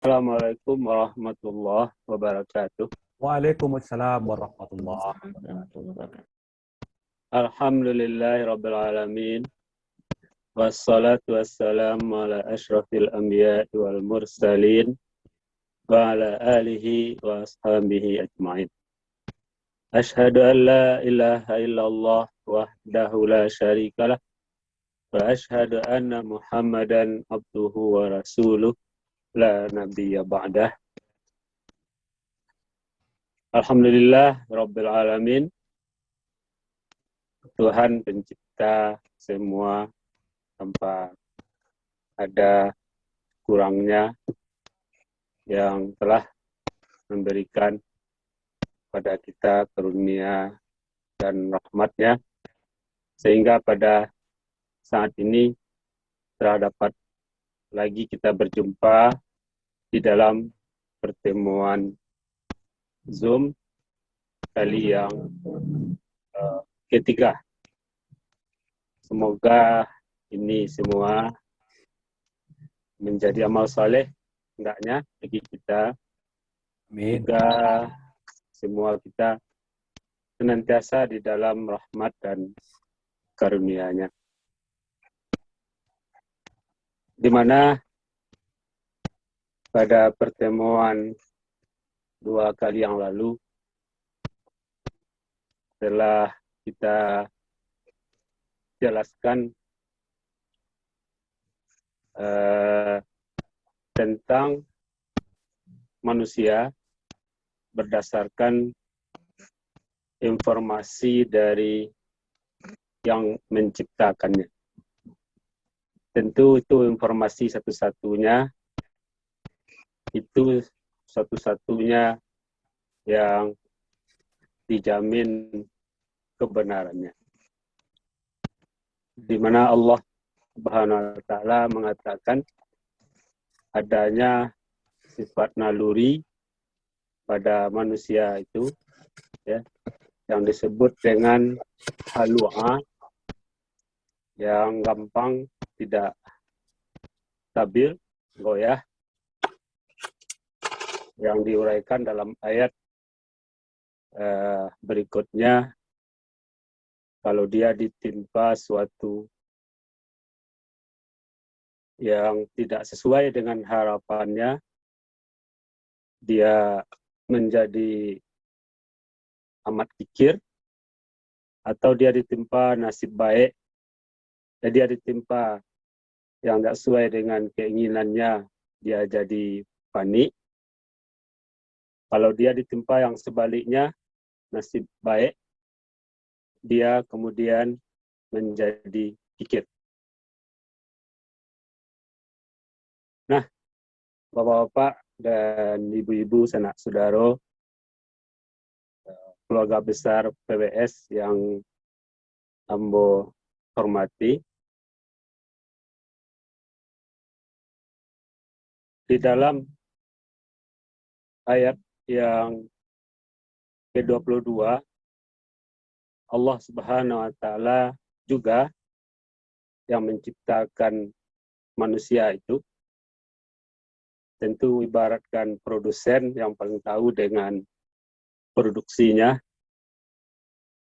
Assalamualaikum warahmatullahi wabarakatuh. Waalaikumsalam warahmatullahi wabarakatuh. Alhamdulillahi rabbil alamin. Wassalatu wassalamu ala asyrafil anbiya'i wal mursalin wa ala alihi wa ashabihi ajma'in. Ashhadu an la ilaha illallah wahdahu la syarikalah wa ashhadu anna Muhammadan abduhu wa rasuluh la nabiyya ba'dah. Alhamdulillah rabbil alamin. Tuhan pencipta semua tanpa ada kurangnya, yang telah memberikan pada kita karunia dan rahmatnya, sehingga pada saat ini telah dapat lagi kita berjumpa di dalam pertemuan Zoom kali yang ketiga. Semoga ini semua menjadi amal saleh hendaknya bagi kita. Amin. Juga semua kita senantiasa di dalam rahmat dan karunia-Nya. Di mana pada pertemuan 2 kali yang lalu telah kita jelaskan tentang manusia berdasarkan informasi dari yang menciptakannya. Tentu itu informasi satu-satunya, itu satu-satunya yang dijamin kebenarannya. Di mana Allah Subhanahu wa Ta'ala mengatakan adanya sifat naluri pada manusia itu, ya, yang disebut dengan halu'a, yang gampang tidak stabil, goyah, yang diuraikan dalam ayat berikutnya. Kalau dia ditimpa suatu yang tidak sesuai dengan harapannya, dia menjadi amat kikir, atau dia ditimpa nasib baik, dan dia ditimpa yang tidak sesuai dengan keinginannya, dia jadi panik. Kalau dia ditimpa yang sebaliknya, nasib baik, dia kemudian menjadi kikir. Nah, Bapak-bapak dan ibu-ibu, sanak saudara, keluarga besar PWS yang ambo hormati, di dalam ayat yang ke-22, Allah Subhanahu wa Ta'ala juga yang menciptakan manusia itu, tentu ibaratkan produsen yang paling tahu dengan produksinya.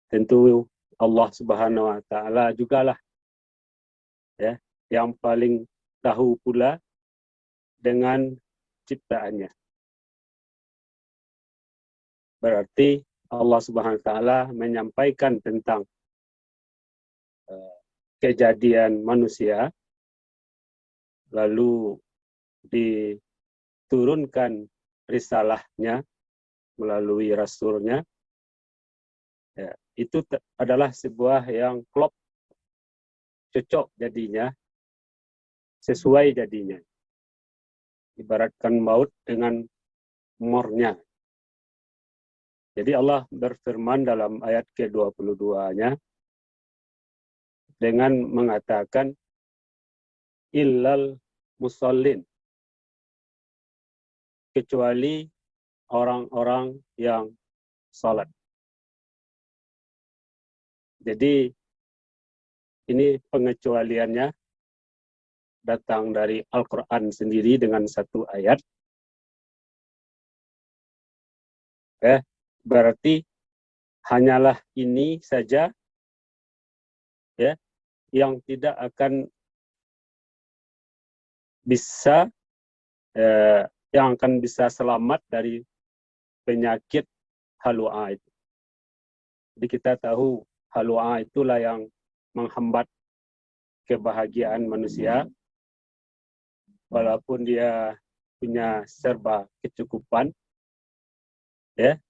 Tentu Allah Subhanahu wa Ta'ala jugalah, ya, yang paling tahu pula dengan ciptaannya. Berarti Allah Subhanahu wa Ta'ala menyampaikan tentang kejadian manusia, lalu diturunkan risalahnya melalui rasulnya, ya, itu adalah sebuah yang klop, cocok jadinya, sesuai jadinya. Ibaratkan maut dengan mornya. Jadi Allah berfirman dalam ayat ke-22-nya dengan mengatakan illal musallin, kecuali orang-orang yang salat. Jadi ini pengecualiannya datang dari Al-Quran sendiri dengan satu ayat, Berarti hanyalah ini saja ya yang tidak akan bisa yang akan bisa selamat dari penyakit halua itu. Jadi kita tahu halua itulah yang menghambat kebahagiaan manusia, walaupun dia punya serba kecukupan, ya,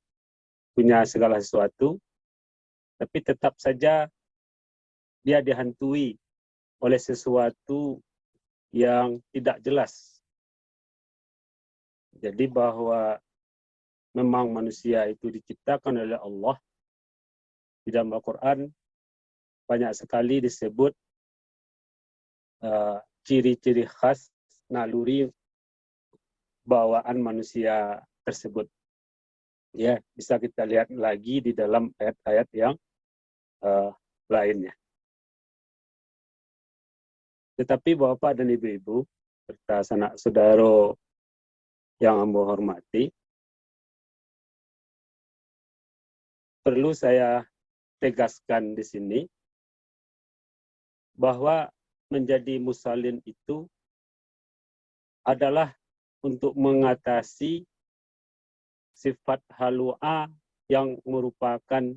punya segala sesuatu, tapi tetap saja dia dihantui oleh sesuatu yang tidak jelas. Jadi bahwa memang manusia itu diciptakan oleh Allah. Di dalam Al-Quran banyak sekali disebut ciri-ciri khas naluri bawaan manusia tersebut. Ya, bisa kita lihat lagi di dalam ayat-ayat yang lainnya. Tetapi Bapak dan Ibu-ibu serta sanak saudara yang Ambo hormati, perlu saya tegaskan di sini bahwa menjadi musallin itu adalah untuk mengatasi sifat halua yang merupakan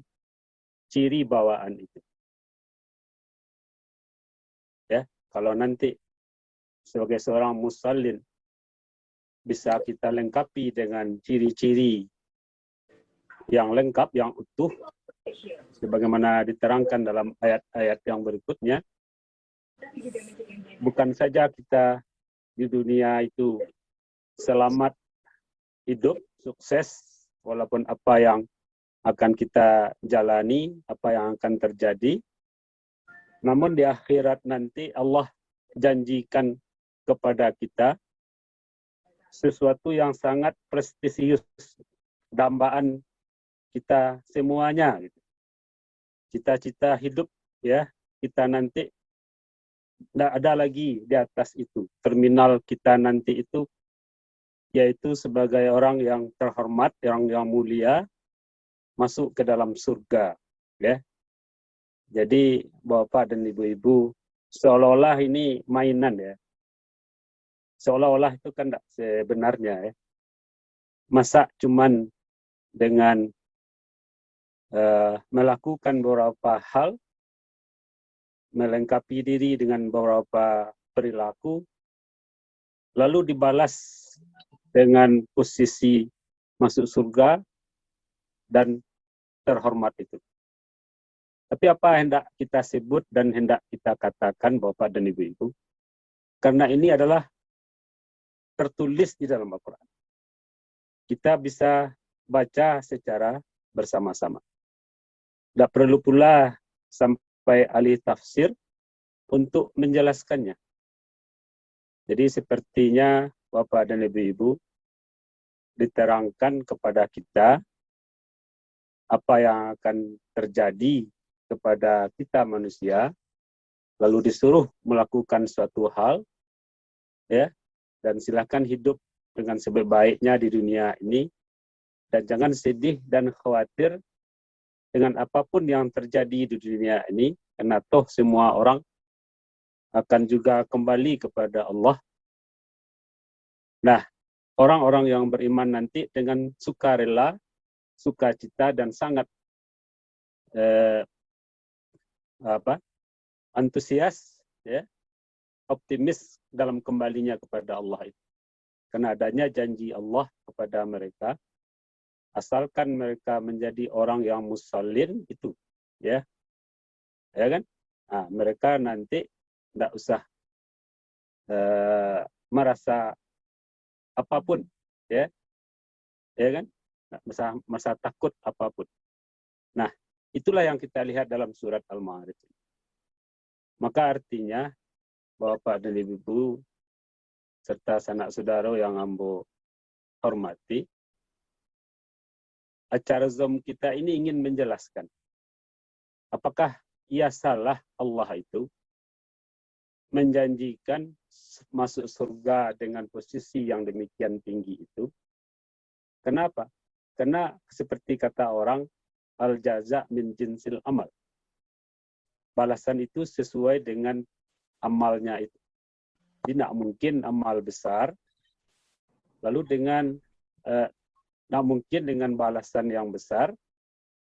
ciri bawaan itu. Ya, kalau nanti sebagai seorang musallin bisa kita lengkapi dengan ciri-ciri yang lengkap, yang utuh, sebagaimana diterangkan dalam ayat-ayat yang berikutnya, bukan saja kita di dunia itu selamat hidup, sukses, walaupun apa yang akan kita jalani, apa yang akan terjadi, namun di akhirat nanti Allah janjikan kepada kita sesuatu yang sangat prestisius, dambaan kita semuanya. Cita-cita hidup ya kita nanti tidak ada lagi di atas itu. Terminal kita nanti itu yaitu sebagai orang yang terhormat, yang mulia, masuk ke dalam surga. Ya. Jadi Bapak dan Ibu-ibu, seolah-olah ini mainan ya. Seolah-olah itu kan tidak sebenarnya ya. Masa cuman dengan melakukan beberapa hal, melengkapi diri dengan beberapa perilaku, lalu dibalas dengan posisi masuk surga dan terhormat itu. Tapi apa hendak kita sebut dan hendak kita katakan Bapak dan Ibu-ibu? Karena ini adalah tertulis di dalam Al-Quran. Kita bisa baca secara bersama-sama. Tidak perlu pula sampai ahli tafsir untuk menjelaskannya. Jadi sepertinya Bapak dan Ibu-ibu diterangkan kepada kita apa yang akan terjadi kepada kita manusia, lalu disuruh melakukan suatu hal, ya, dan silakan hidup dengan sebaik-baiknya di dunia ini, dan jangan sedih dan khawatir dengan apapun yang terjadi di dunia ini, karena toh semua orang akan juga kembali kepada Allah. Nah, orang-orang yang beriman nanti dengan sukarela, sukacita dan sangat antusias, ya, optimis dalam kembalinya kepada Allah itu. Karena adanya janji Allah kepada mereka, asalkan mereka menjadi orang yang musallin itu, ya kan? Nah, mereka nanti tidak usah merasa apapun, ya kan? Tidak merasa takut apapun. Nah, itulah yang kita lihat dalam surat Al-Ma'arij. Maka artinya Bapak dan Ibu serta sanak saudara yang ambo hormati, acara Zoom kita ini ingin menjelaskan apakah ia salah Allah itu menjanjikan masuk surga dengan posisi yang demikian tinggi itu. Kenapa? Karena seperti kata orang, al-jaza min jinsil amal. Balasan itu sesuai dengan amalnya itu. Jadi tidak mungkin amal besar, lalu tidak mungkin dengan balasan yang besar,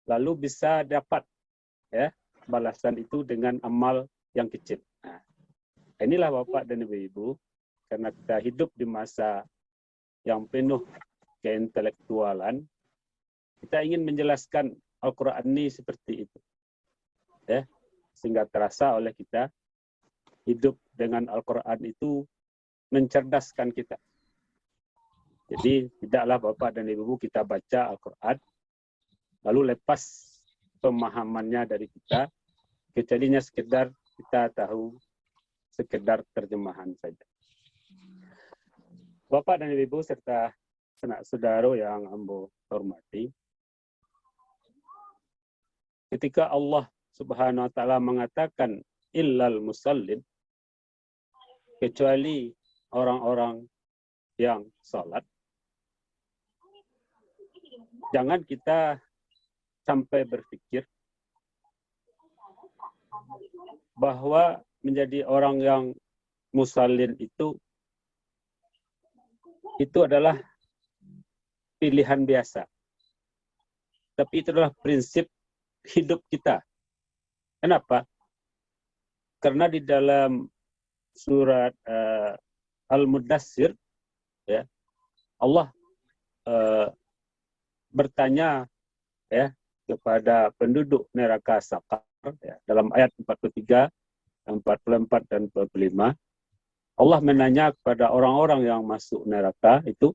lalu bisa dapat ya balasan itu dengan amal yang kecil. Nah, inilah Bapak dan Ibu, karena kita hidup di masa yang penuh keintelektualan, kita ingin menjelaskan Al-Quran ini seperti itu. Ya, sehingga terasa oleh kita, hidup dengan Al-Quran itu mencerdaskan kita. Jadi tidaklah Bapak dan Ibu kita baca Al-Quran, lalu lepas pemahamannya dari kita, kecuali sekedar kita tahu sekedar terjemahan saja. Bapak dan Ibu serta sanak saudara yang ambo hormati, ketika Allah Subhanahu wa taala mengatakan illal musallin, kecuali orang-orang yang salat, jangan kita sampai berpikir bahwa menjadi orang yang musallin itu adalah pilihan biasa. Tapi itu adalah prinsip hidup kita. Kenapa? Karena di dalam surat Al-Mudassir, ya, Allah bertanya ya kepada penduduk neraka Sakar ya, dalam ayat 43, 44 dan 45. Allah menanya kepada orang-orang yang masuk neraka itu,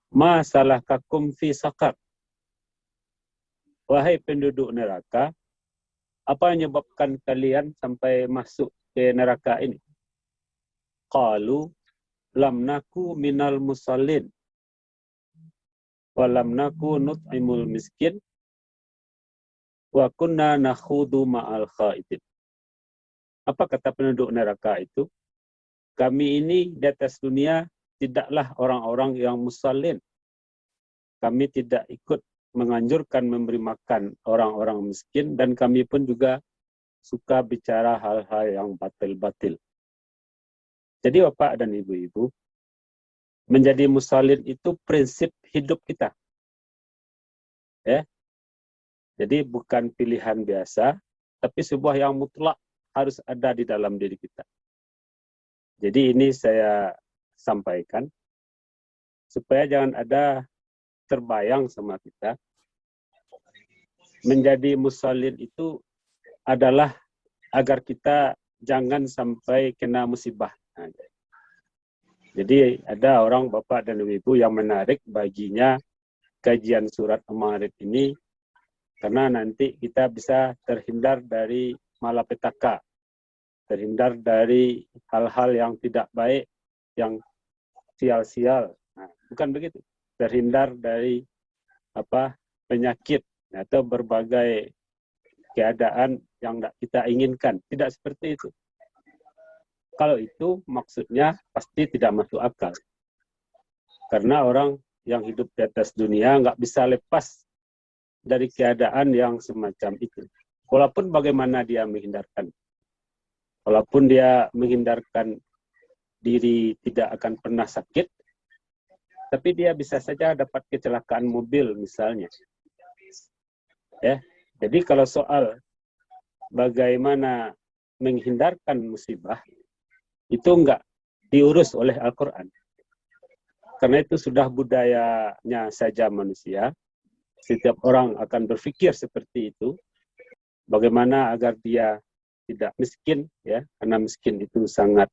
ma salakakum fi sakar? Wahai penduduk neraka, apa yang menyebabkan kalian sampai masuk ke neraka ini? Qalu lam naku minal musallin wa lam naku nut'imul miskin wa kunna nakhudu ma'al khaidin. Apa kata penduduk neraka itu? Kami ini di atas dunia tidaklah orang-orang yang musallin. Kami tidak ikut menganjurkan memberi makan orang-orang miskin, dan kami pun juga suka bicara hal-hal yang batil-batil. Jadi Bapak dan Ibu-ibu, menjadi musallin itu prinsip hidup kita. Ya. Jadi bukan pilihan biasa, tapi sebuah yang mutlak harus ada di dalam diri kita. Jadi ini saya sampaikan supaya jangan ada terbayang sama kita, menjadi musallin itu adalah agar kita jangan sampai kena musibah. Nah, jadi ada orang Bapak dan Ibu yang menarik baginya kajian surat Al-Ma'arij ini, karena nanti kita bisa terhindar dari malapetaka, terhindar dari hal-hal yang tidak baik, yang sial-sial. Nah, bukan begitu. Terhindar dari penyakit atau berbagai keadaan yang tidak kita inginkan. Tidak seperti itu. Kalau itu maksudnya pasti tidak masuk akal. Karena orang yang hidup di atas dunia nggak bisa lepas dari keadaan yang semacam itu. Walaupun bagaimana dia menghindarkan. Walaupun dia menghindarkan diri tidak akan pernah sakit, tapi dia bisa saja dapat kecelakaan mobil misalnya. Ya, jadi kalau soal bagaimana menghindarkan musibah, itu enggak diurus oleh Al-Quran. Karena itu sudah budayanya saja manusia. Setiap orang akan berpikir seperti itu. Bagaimana agar dia tidak miskin, ya, karena miskin itu sangat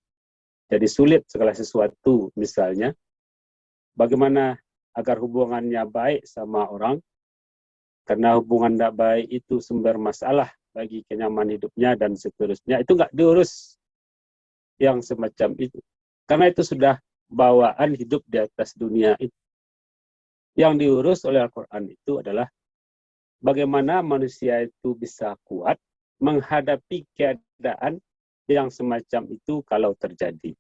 jadi sulit segala sesuatu misalnya. Bagaimana agar hubungannya baik sama orang, karena hubungan tidak baik itu sumber masalah bagi kenyamanan hidupnya dan seterusnya. Itu nggak diurus yang semacam itu. Karena itu sudah bawaan hidup di atas dunia itu. Yang diurus oleh Al-Quran itu adalah bagaimana manusia itu bisa kuat menghadapi keadaan yang semacam itu kalau terjadi.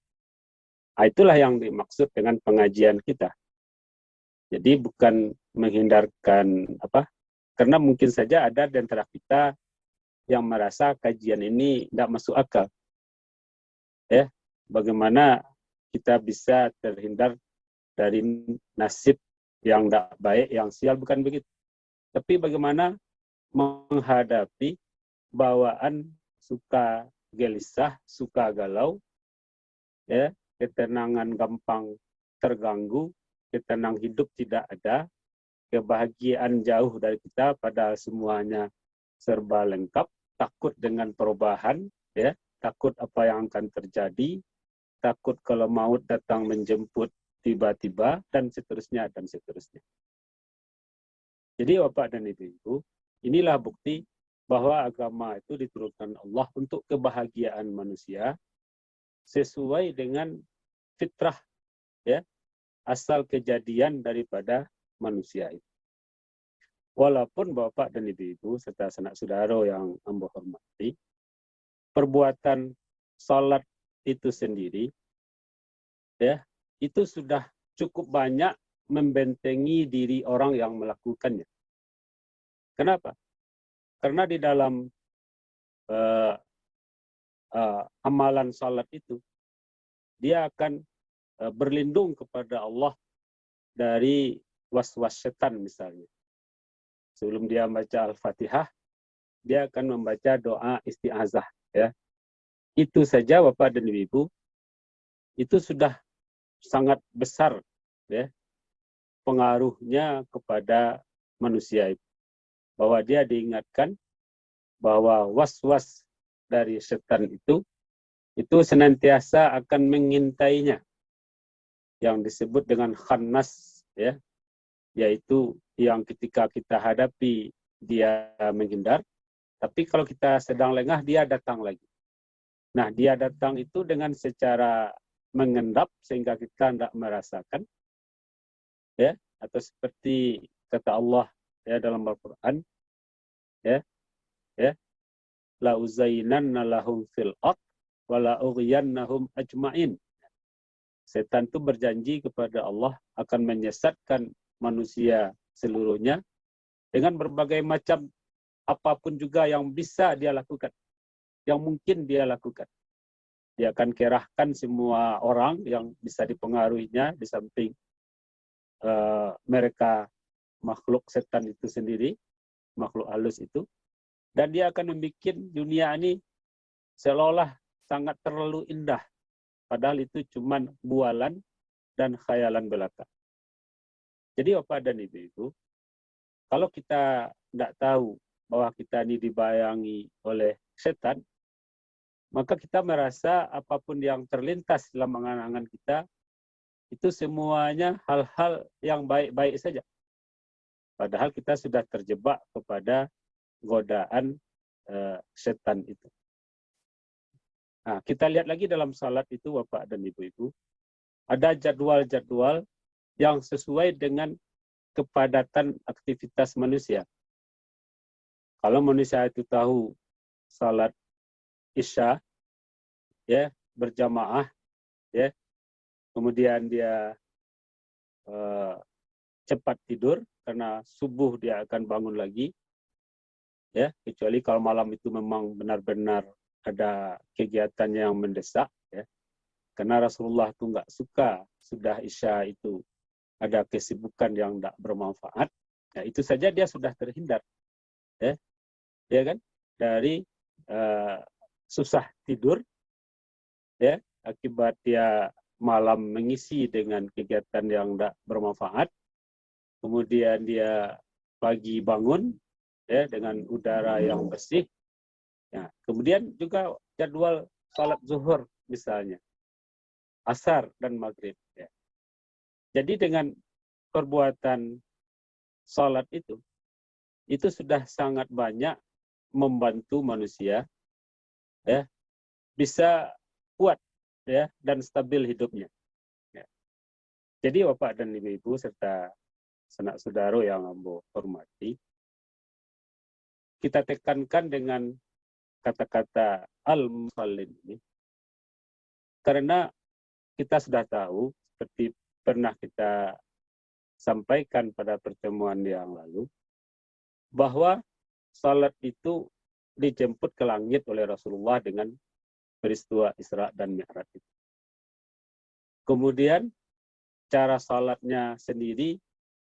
Itulah yang dimaksud dengan pengajian kita. Jadi bukan menghindarkan apa, karena mungkin saja ada di antara kita yang merasa kajian ini tidak masuk akal. Ya, bagaimana kita bisa terhindar dari nasib yang tidak baik, yang sial, bukan begitu. Tapi bagaimana menghadapi bawaan suka gelisah, suka galau, ya, ketenangan gampang terganggu, ketenangan hidup tidak ada, kebahagiaan jauh dari kita, padahal semuanya serba lengkap, takut dengan perubahan, ya, takut apa yang akan terjadi, takut kalau maut datang menjemput tiba-tiba, dan seterusnya, dan seterusnya. Jadi Bapak dan Ibu, inilah bukti bahwa agama itu diturunkan Allah untuk kebahagiaan manusia sesuai dengan fitrah, ya, asal kejadian daripada manusia itu. Walaupun Bapak dan Ibu serta sanak saudara yang Amba hormati, perbuatan salat itu sendiri, ya, itu sudah cukup banyak membentengi diri orang yang melakukannya. Kenapa? Karena di dalam amalan salat itu, dia akan berlindung kepada Allah dari was-was setan misalnya. Sebelum dia membaca Al-Fatihah, dia akan membaca doa isti'azah. Ya. Itu saja Bapak dan Ibu, itu sudah sangat besar, ya, pengaruhnya kepada manusia itu. Bahwa dia diingatkan bahwa was-was dari setan itu senantiasa akan mengintainya. Yang disebut dengan khannas, ya, yaitu yang ketika kita hadapi dia menghindar, tapi kalau kita sedang lengah dia datang lagi. Nah, dia datang itu dengan secara mengendap sehingga kita tidak merasakan, ya, atau seperti kata Allah, ya, dalam Al-Qur'an, ya, la uzainanna lahum fil ard wa la ughiyannahum ajma'in. Setan itu berjanji kepada Allah akan menyesatkan manusia seluruhnya dengan berbagai macam apapun juga yang bisa dia lakukan, yang mungkin dia lakukan. Dia akan kerahkan semua orang yang bisa dipengaruhinya di samping mereka makhluk setan itu sendiri, makhluk halus itu, dan dia akan membuat dunia ini seolah-olah sangat terlalu indah, padahal itu cuma bualan dan khayalan belaka. Jadi Bapak dan Ibu, kalau kita tidak tahu bahwa kita ini dibayangi oleh setan, maka kita merasa apapun yang terlintas dalam angan-angan kita, itu semuanya hal-hal yang baik-baik saja. Padahal kita sudah terjebak kepada godaan setan itu. Nah, kita lihat lagi dalam salat itu, Bapak dan Ibu-Ibu, ada jadwal-jadwal yang sesuai dengan kepadatan aktivitas manusia. Kalau manusia itu tahu salat Isya, ya, berjamaah, ya, kemudian dia cepat tidur karena subuh dia akan bangun lagi, ya, kecuali kalau malam itu memang benar-benar ada kegiatan yang mendesak, ya, karena Rasulullah itu nggak suka sudah Isya itu ada kesibukan yang tidak bermanfaat. Nah, itu saja dia sudah terhindar, ya kan, dari susah tidur, ya, akibat dia malam mengisi dengan kegiatan yang tidak bermanfaat. Kemudian dia pagi bangun, ya, dengan udara yang bersih. Nah, kemudian juga jadwal salat zuhur misalnya, asar dan maghrib. Ya. Jadi dengan perbuatan salat itu sudah sangat banyak membantu manusia, ya, bisa kuat, ya, dan stabil hidupnya. Ya. Jadi Bapak dan Ibu serta sanak saudara yang Ambo hormati, kita tekankan dengan kata-kata al-musallin ini, karena kita sudah tahu, seperti pernah kita sampaikan pada pertemuan yang lalu, bahwa salat itu dijemput ke langit oleh Rasulullah dengan peristiwa Isra dan Mi'raj itu. Kemudian cara salatnya sendiri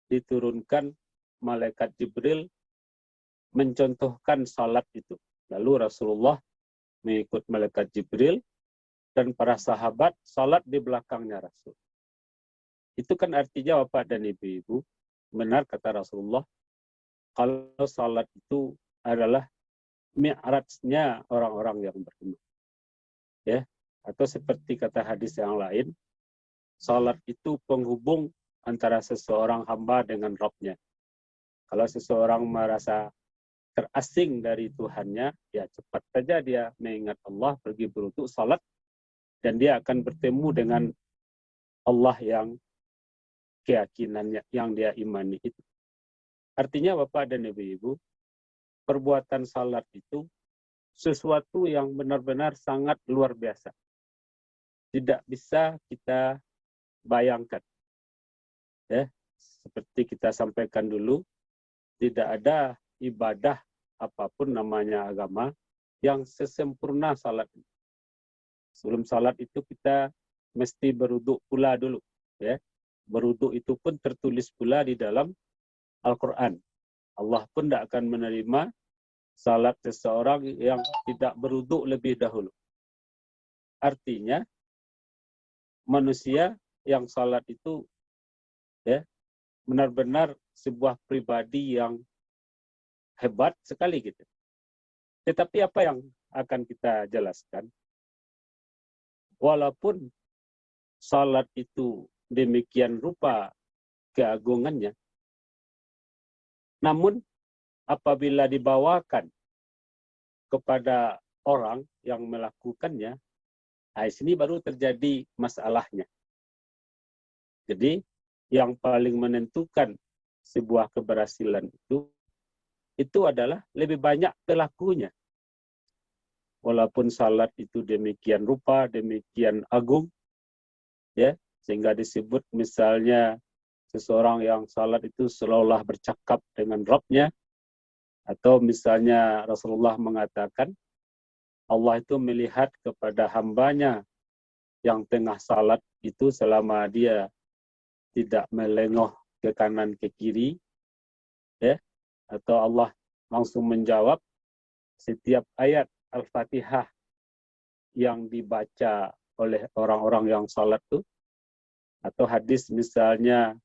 diturunkan malaikat Jibril mencontohkan salat itu. Lalu Rasulullah mengikut malaikat Jibril dan para sahabat salat di belakangnya Rasul. Itu kan artinya Bapak dan Ibu-ibu, benar kata Rasulullah, kalau salat itu adalah mi'rajnya orang-orang yang beriman. Ya, atau seperti kata hadis yang lain, salat itu penghubung antara seseorang hamba dengan Rabb-nya. Kalau seseorang merasa terasing dari Tuhannya, ya cepat saja dia mengingat Allah, pergi berwudu, salat, dan dia akan bertemu dengan Allah yang keyakinannya, yang dia imani itu. Artinya Bapak dan Ibu-ibu, perbuatan salat itu sesuatu yang benar-benar sangat luar biasa. Tidak bisa kita bayangkan. Ya, seperti kita sampaikan dulu, tidak ada ibadah apapun namanya agama yang sesempurna salat. Sebelum salat itu kita mesti berwudu pula dulu. Ya. Berwudu itu pun tertulis pula di dalam Al-Quran. Allah pun tidak akan menerima salat seseorang yang tidak berwudu lebih dahulu. Artinya, manusia yang salat itu ya benar-benar sebuah pribadi yang hebat sekali gitu. Tetapi apa yang akan kita jelaskan? Walaupun salat itu demikian rupa keagungannya, namun apabila dibawakan kepada orang yang melakukannya, di sini baru terjadi masalahnya. Jadi yang paling menentukan sebuah keberhasilan itu adalah lebih banyak pelakunya. Walaupun salat itu demikian rupa, demikian agung, ya, sehingga disebut misalnya seseorang yang salat itu seolah bercakap dengan Rabb-nya, atau misalnya Rasulullah mengatakan Allah itu melihat kepada hambanya yang tengah salat itu selama dia tidak melengah ke kanan ke kiri, ya, atau Allah langsung menjawab setiap ayat Al-Fatihah yang dibaca oleh orang-orang yang salat itu, atau hadis misalnya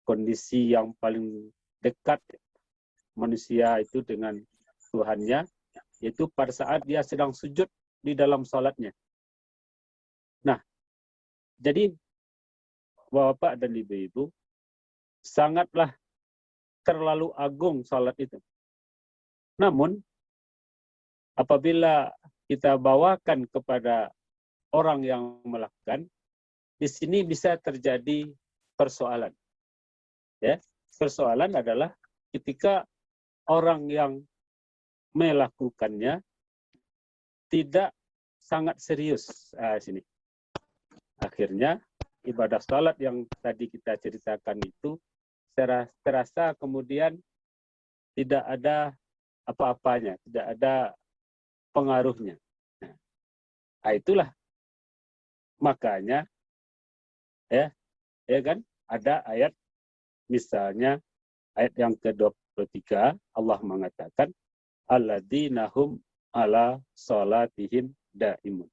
kondisi yang paling dekat manusia itu dengan Tuhannya, yaitu pada saat dia sedang sujud di dalam salatnya. Nah, jadi Bapak dan Ibu-ibu, sangatlah terlalu agung salat itu. Namun, apabila kita bawakan kepada orang yang melakukan, di sini bisa terjadi persoalan. Ya, persoalan adalah ketika orang yang melakukannya tidak sangat serius. Sini. Akhirnya ibadah salat yang tadi kita ceritakan itu terasa kemudian tidak ada apa-apanya, tidak ada pengaruhnya. Nah, itulah makanya ya kan ada ayat, misalnya ayat yang ke-23 Allah mengatakan alladzina hum ala salatihim daimun.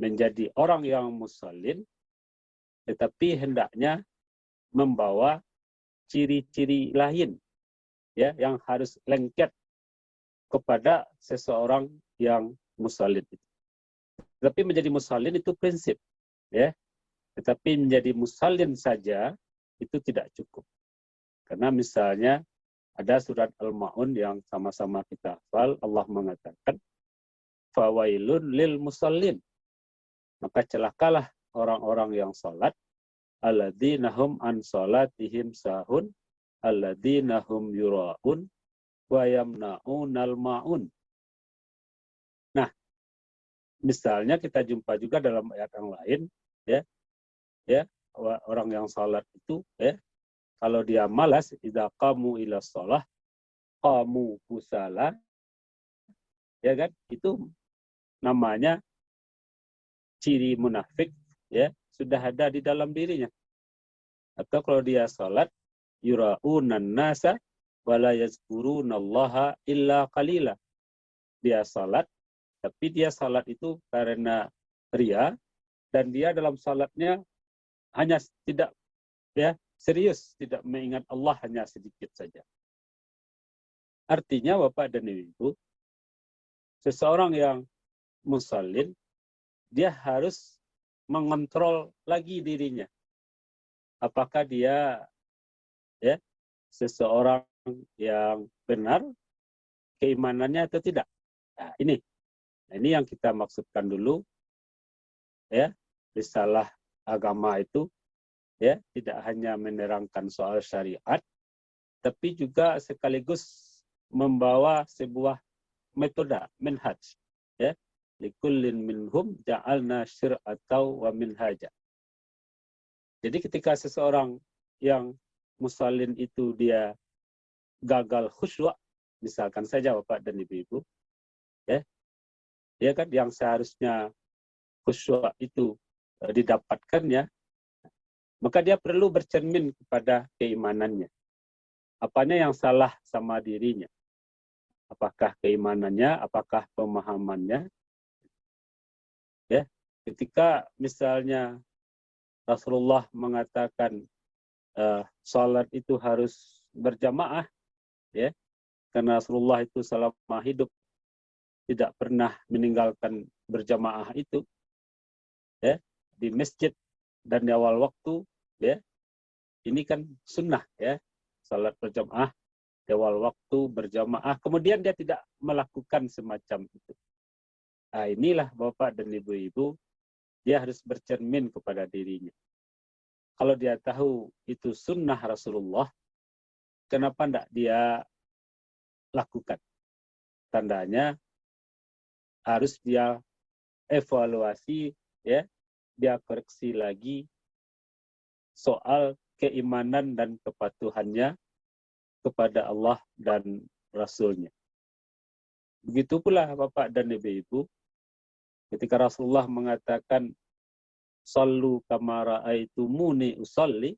Menjadi orang yang musallin tetapi hendaknya membawa ciri-ciri lain ya yang harus lengket kepada seseorang yang musallin itu. Tetapi menjadi musallin itu prinsip ya. Tetapi menjadi musallin saja itu tidak cukup. Karena misalnya ada surat Al-Ma'un yang sama-sama kita hafal, Allah mengatakan fawailun lil musallin. Maka celakalah orang-orang yang salat, alladzina hum an salatihim sahun, alladzina hum yura'un wa yamna'unal ma'un. Nah, misalnya kita jumpa juga dalam ayat yang lain ya orang yang salat itu ya Kalau dia malas, idza qamu ila shalah qamu kusala, ya kan? Itu namanya ciri munafik, ya, sudah ada di dalam dirinya. Atau kalau dia salat, yura'unan nasa wala yazkurunallaha illa qalila. Dia salat, tapi dia salat itu karena ria, dan dia dalam salatnya hanya tidak, ya, serius, tidak mengingat Allah, hanya sedikit saja. Artinya Bapak dan Ibu, seseorang yang musallin, dia harus mengontrol lagi dirinya. Apakah dia, ya, seseorang yang benar keimanannya atau tidak. Nah, ini yang kita maksudkan dulu, ya, risalah agama itu, ya, tidak hanya menerangkan soal syariat, tapi juga sekaligus membawa sebuah metode, manhaj, ya, likullin minhum ja'alna syir'atan wa minhaja. Jadi ketika seseorang yang musallin itu dia gagal khusyuk, misalkan saja Bapak dan Ibu-ibu, ya, dia kan yang seharusnya khusyuk itu didapatkannya, maka dia perlu bercermin kepada keimanannya. Apanya yang salah sama dirinya? Apakah keimanannya, apakah pemahamannya? Ya, ketika misalnya Rasulullah mengatakan salat itu harus berjamaah, ya, karena Rasulullah itu selama hidup tidak pernah meninggalkan berjamaah itu, ya, di masjid dan di awal waktu, ya, ini kan sunnah, ya, salat berjamaah di awal waktu berjamaah, kemudian dia tidak melakukan semacam itu. Nah, inilah Bapak dan Ibu-ibu, dia harus bercermin kepada dirinya. Kalau dia tahu itu sunnah Rasulullah, kenapa tidak dia lakukan? Tandanya harus dia evaluasi, ya, dia koreksi lagi soal keimanan dan kepatuhannya kepada Allah dan Rasulnya. Begitu pula Bapak dan Ibu-ibu, ketika Rasulullah mengatakan sallu kama ra'aitumuni usalli,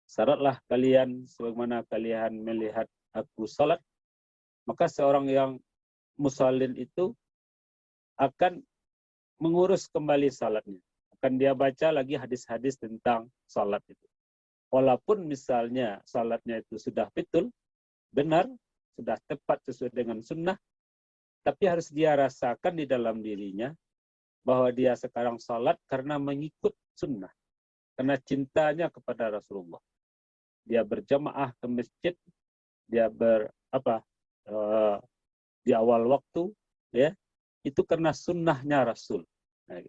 salatlah kalian sebagaimana kalian melihat aku salat, maka seorang yang musallin itu akan mengurus kembali salatnya. Akan dia baca lagi hadis-hadis tentang salat itu. Walaupun misalnya salatnya itu sudah betul, benar, sudah tepat sesuai dengan sunnah, tapi harus dia rasakan di dalam dirinya bahwa dia sekarang salat karena mengikut sunnah, karena cintanya kepada Rasulullah. Dia berjamaah ke masjid, dia di awal waktu, ya, itu karena sunnahnya Rasul. Nah,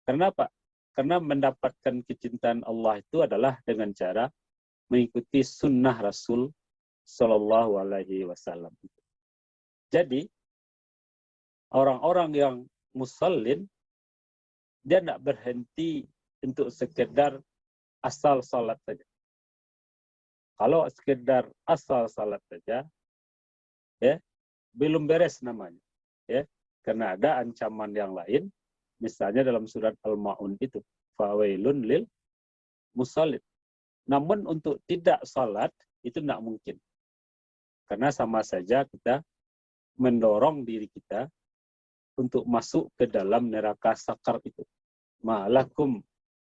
karena apa? Karena mendapatkan kecintaan Allah itu adalah dengan cara mengikuti sunnah Rasul Shallallahu Alaihi Wasallam. Jadi orang-orang yang musallin, dia tidak berhenti untuk sekedar asal salat saja. Kalau sekedar asal salat saja, ya, belum beres namanya, ya, karena ada ancaman yang lain, misalnya dalam surat Al-Ma'un itu, fawailun lil musallin. Namun untuk tidak salat itu tidak mungkin, karena sama saja kita mendorong diri kita untuk masuk ke dalam neraka sakar itu. Ma'lakum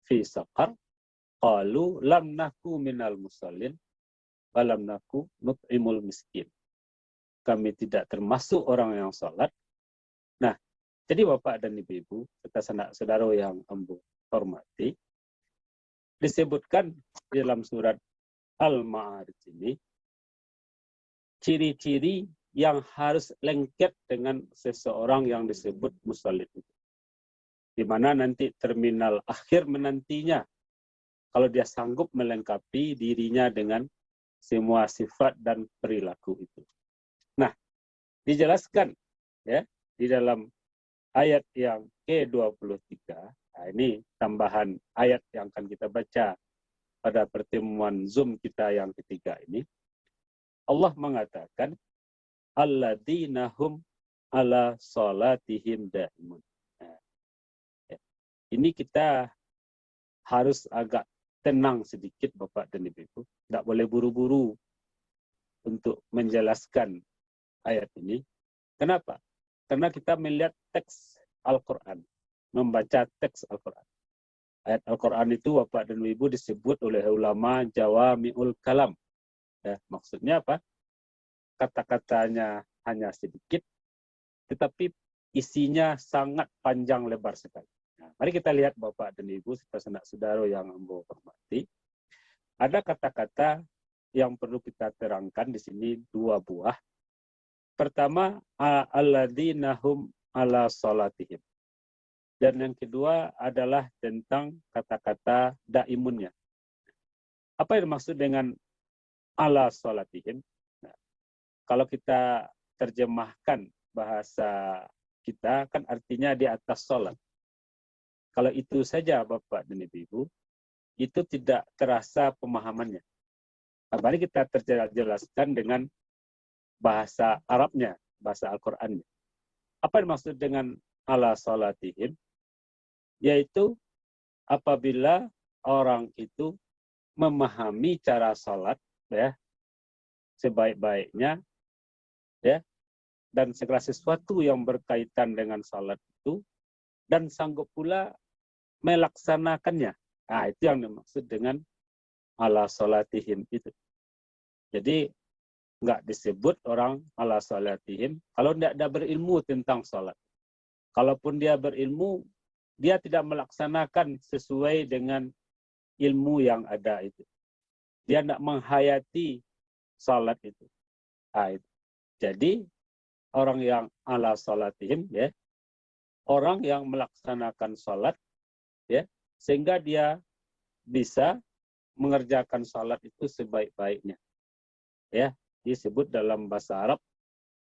fi sakar, qalu lam naku minal musallin, walam naku nut'imul miskin. Kami tidak termasuk orang yang salat. Nah, jadi Bapak dan Ibu, serta saudara yang ambo hormati, disebutkan di dalam surat Al-Ma'arij ini ciri-ciri yang harus lengket dengan seseorang yang disebut musallin itu. Di mana nanti terminal akhir menantinya, kalau dia sanggup melengkapi dirinya dengan semua sifat dan perilaku itu. Nah, dijelaskan, ya, di dalam ayat yang ke-23, nah ini tambahan ayat yang akan kita baca pada pertemuan Zoom kita yang ketiga ini, Allah mengatakan alladzina hum ala salatihim daimun. Nah, ya. Ini kita harus agak tenang sedikit Bapak dan Ibu. Tidak boleh buru-buru untuk menjelaskan ayat ini. Kenapa? Karena kita melihat teks Al-Quran, membaca teks Al-Quran. Ayat Al-Quran itu Bapak dan Ibu disebut oleh ulama Jawami'ul Kalam. Ya, maksudnya apa? Kata-katanya hanya sedikit, tetapi isinya sangat panjang lebar sekali. Nah, mari kita lihat Bapak dan Ibu, saudara-saudara yang Ambo hormati. Ada kata-kata yang perlu kita terangkan di sini, dua buah. Pertama, alladzina hum ala salatihim. Dan yang kedua adalah tentang kata-kata daimunnya. Apa yang dimaksud dengan ala salatihim? Nah, kalau kita terjemahkan bahasa kita, kan artinya di atas salat. Kalau itu saja Bapak dan Ibu, itu tidak terasa pemahamannya. Nah, mari kita terjelaskan dengan bahasa Arabnya, bahasa Al-Qur'annya. Apa yang dimaksud dengan ala salatihim? Yaitu apabila orang itu memahami cara salat, ya, sebaik-baiknya, ya, dan segala sesuatu yang berkaitan dengan salat itu, dan sanggup pula melaksanakannya. Nah, itu yang dimaksud dengan ala salatihim itu. Jadi nggak disebut orang ala salatihim kalau tidak ada berilmu tentang salat. Kalaupun dia berilmu, dia tidak melaksanakan sesuai dengan ilmu yang ada itu. Dia tidak menghayati salat itu. Nah, itu. Jadi orang yang ala salatihim, ya, orang yang melaksanakan salat, ya, sehingga dia bisa mengerjakan salat itu sebaik-baiknya. Ya, disebut dalam bahasa Arab,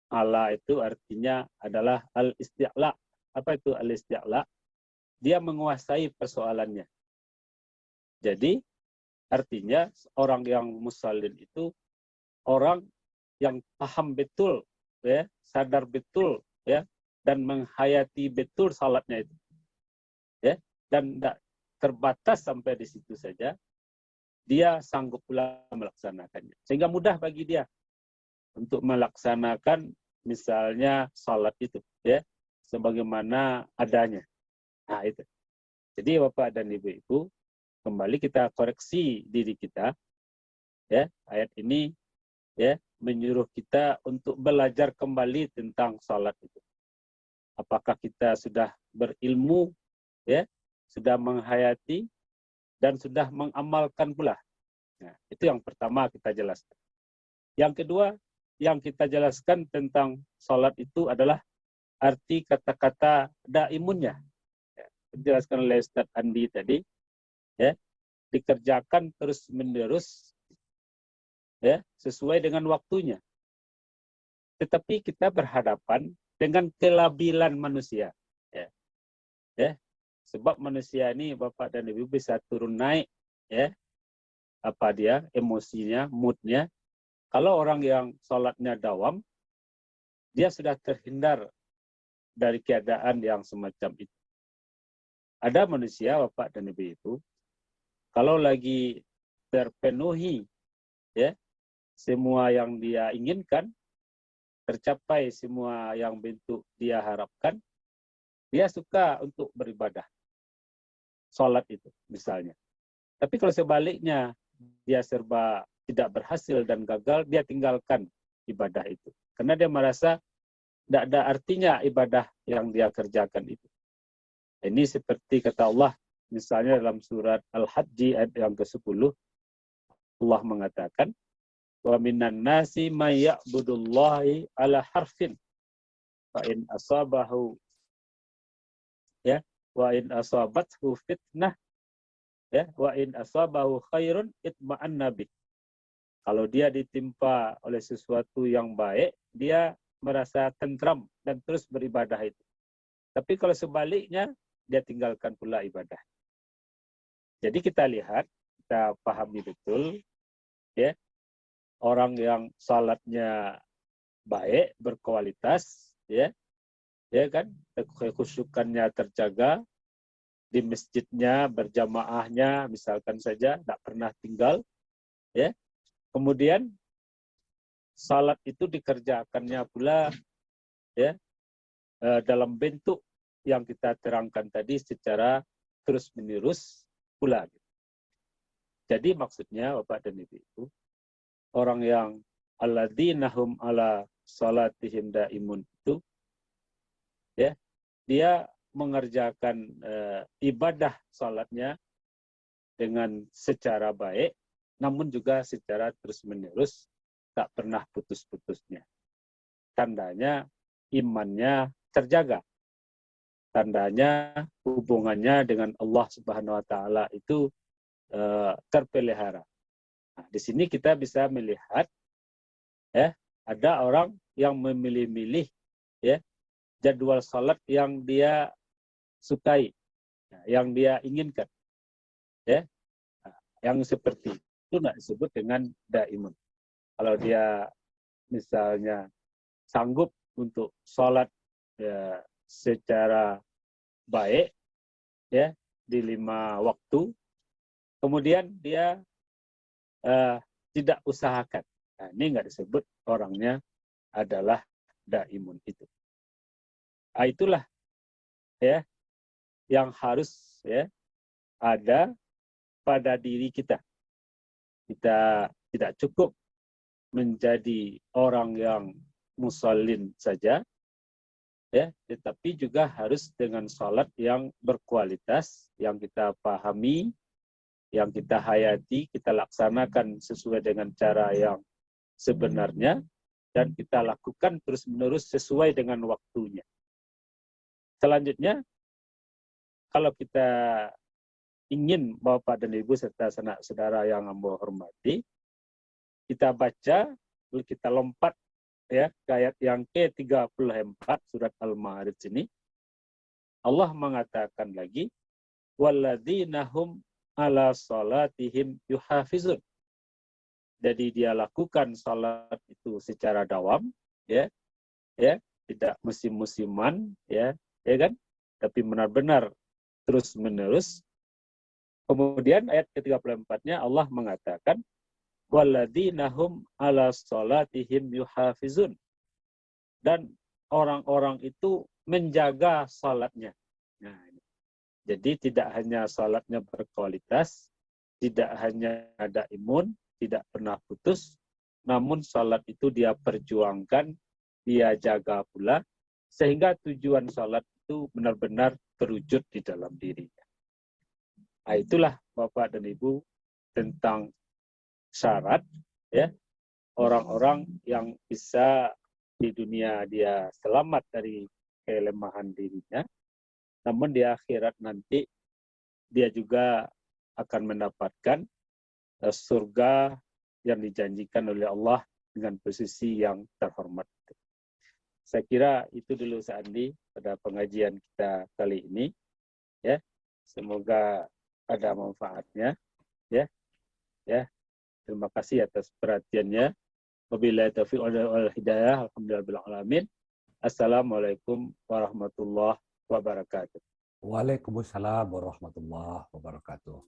ala itu artinya adalah al-isti'la. Apa itu al-isti'la? Dia menguasai persoalannya. Jadi, artinya orang yang musallin itu orang yang paham betul, ya, sadar betul, ya, dan menghayati betul salatnya itu. Ya, dan tidak terbatas sampai di situ saja, dia sanggup pula melaksanakannya. Sehingga mudah bagi dia untuk melaksanakan misalnya salat itu, ya, sebagaimana adanya. Nah, itu. Jadi Bapak dan Ibu-ibu, kembali kita koreksi diri kita, ya, ayat ini, ya, menyuruh kita untuk belajar kembali tentang salat itu. Apakah kita sudah berilmu, ya, sudah menghayati dan sudah mengamalkan pula. Nah, itu yang pertama kita jelaskan. Yang kedua yang kita jelaskan tentang salat itu adalah arti kata-kata daimunnya. Ya, dijelaskan oleh Ustaz Andi tadi, ya, dikerjakan terus-menerus, ya, sesuai dengan waktunya. Tetapi kita berhadapan dengan kelabilan manusia. Ya. Ya. Sebab manusia ini, Bapak dan Ibu, bisa turun naik, ya, apa dia, emosinya, moodnya. Kalau orang yang sholatnya dawam, dia sudah terhindar dari keadaan yang semacam itu. Ada manusia, Bapak dan Ibu, kalau lagi terpenuhi, ya, semua yang dia inginkan, tercapai semua yang bentuk dia harapkan, dia suka untuk beribadah. Sholat itu, misalnya. Tapi kalau sebaliknya, dia serba tidak berhasil dan gagal, dia tinggalkan ibadah itu. Karena dia merasa tidak ada artinya ibadah yang dia kerjakan itu. Ini seperti kata Allah, misalnya dalam surat Al-Hajj ayat yang ke-10, Allah mengatakan, wa minan nasi may ya'budullahi ala harfin fa in asabahu, ya, wa in asabathu fitnah, ya, wa in asabahu khairun itma'anna bih. Kalau dia ditimpa oleh sesuatu yang baik, dia merasa tentram dan terus beribadah itu. Tapi kalau sebaliknya, dia tinggalkan pula ibadah. Jadi kita lihat kita pahami betul, ya, orang yang salatnya baik, berkualitas, ya kan, kekhusyukannya terjaga, di masjidnya, berjamaahnya, misalkan saja, tidak pernah tinggal, ya. Kemudian salat itu dikerjakannya pula, ya, dalam bentuk yang kita terangkan tadi secara terus-menerus pula. Jadi maksudnya Bapak dan Ibu, orang yang alladzina hum ala salatihim daimun itu, ya, dia mengerjakan ibadah salatnya dengan secara baik, namun juga secara terus-menerus, tak pernah putus-putusnya. Tandanya imannya terjaga. Tandanya hubungannya dengan Allah Subhanahu wa taala itu terpelihara. Nah, di sini kita bisa melihat, ya, ada orang yang memilih-milih, ya, jadwal salat yang dia sukai, yang dia inginkan, ya, yang seperti itu tidak disebut dengan daimun. Kalau dia misalnya sanggup untuk salat, ya, secara baik, ya, di 5 waktu, kemudian dia tidak usahakan. Nah, ini nggak disebut orangnya adalah daimun itu. Nah, itulah, ya, yang harus, ya, ada pada diri kita. Kita tidak cukup menjadi orang yang musallin saja, ya, tetapi juga harus dengan salat yang berkualitas, yang kita pahami, yang kita hayati, kita laksanakan sesuai dengan cara yang sebenarnya, dan kita lakukan terus-menerus sesuai dengan waktunya. Selanjutnya, kalau kita ingin Bapak dan Ibu serta saudara yang hamba hormati, kita baca, kita lompat, ya, ke ayat yang ke-34 surat Al-Ma'arij ini. Allah mengatakan lagi, walladzina hum ala salatihim yuhafizun. Jadi dia lakukan salat itu secara dawam, ya, tidak musim-musiman, ya kan, tapi benar-benar terus-menerus. Kemudian ayat ke-34-nya Allah mengatakan, walladzina hum ala salatihim yuhafizun. Dan orang-orang itu menjaga salatnya. Nah, jadi tidak hanya salatnya berkualitas, tidak hanya ada imun, tidak pernah putus, namun salat itu dia perjuangkan, dia jaga pula, sehingga tujuan salat itu benar-benar terwujud di dalam dirinya. Nah, itulah Bapak dan Ibu tentang syarat, ya, orang-orang yang bisa di dunia dia selamat dari kelemahan dirinya, namun di akhirat nanti dia juga akan mendapatkan surga yang dijanjikan oleh Allah dengan posisi yang terhormat. Saya kira itu dulu Sandi pada pengajian kita kali ini, ya. Semoga ada manfaatnya, ya. Terima kasih atas perhatiannya. Wabillahi taufiq wal hidayah. Alhamdulillahil alamin. Assalamualaikum warahmatullahi wabarakatuh. Waalaikumsalam warahmatullahi wabarakatuh.